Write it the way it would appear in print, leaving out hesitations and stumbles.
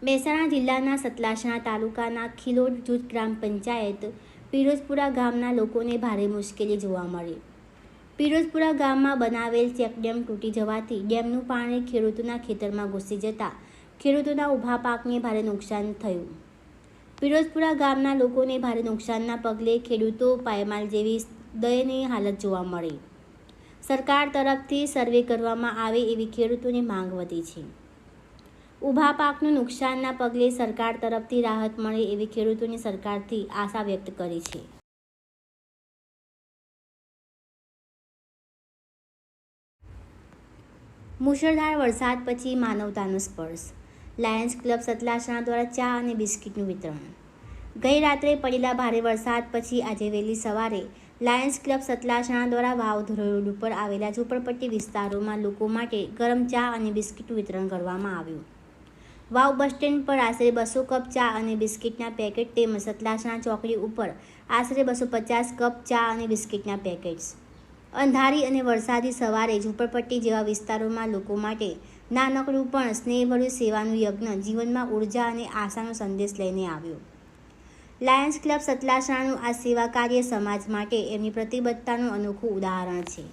મહેસાણા જિલ્લાના સતલાસણા તાલુકાના ખિલોડ જૂથ ગ્રામ પંચાયત પિરોજપુરા ગામના લોકોને ભારે મુશ્કેલી જોવા મળી. પિરોજપુરા ગામમાં બનાવેલ ચેકડેમ તૂટી જવાથી ડેમનું પાણી ખેડૂતોના ખેતરમાં ઘૂસી જતા ખેડૂતોના ઊભા પાકને ભારે નુકસાન થયું. પિરોજપુરા ગામના લોકોને ભારે નુકસાનના પગલે ખેડૂતો પાયમાલ જેવી દયનીય હાલત જોવા મળી. સરકાર તરફથી સર્વે કરવામાં આવે એવી ખેડૂતોની માંગ વધી છે. ઊભા પાકનું નુકસાનના પગલે સરકાર તરફથી રાહત મળે એવી ખેડૂતોની સરકારથી આશા વ્યક્ત કરી છે. મુશળધાર વરસાદ પછી માનવતાનો સ્પર્શ. લાયન્સ ક્લબ સતલાસણા દ્વારા ચા અને બિસ્કિટનું વિતરણ. ગઈ રાત્રે પડેલા ભારે વરસાદ પછી આજે વહેલી સવારે લાયન્સ ક્લબ સતલાસણા દ્વારા વાવધરો રોડ ઉપર આવેલા ઝૂંપડપટ્ટી વિસ્તારોમાં લોકો માટે ગરમ ચા અને બિસ્કિટનું વિતરણ કરવામાં આવ્યું. વાવ બસ સ્ટેન્ડ પર આશરે 200 કપ ચા અને બિસ્કિટના પેકેટ તેમજ સતલાસણા ચોકડી ઉપર આશરે 250 કપ ચા અને બિસ્કિટના પેકેટ્સ. અંધારી અને વરસાદી સવારે ઝૂંપડપટ્ટી જેવા વિસ્તારોમાં લોકો માટે નાનકડું પણ સ્નેહભર્યું સેવાનું યજ્ઞ જીવનમાં ઉર્જા અને આશાનો સંદેશ લઈને આવ્યો. લાયન્સ ક્લબ સતલાસણાનું આ સેવા કાર્ય સમાજ માટે એમની પ્રતિબદ્ધતાનું અનોખું ઉદાહરણ છે.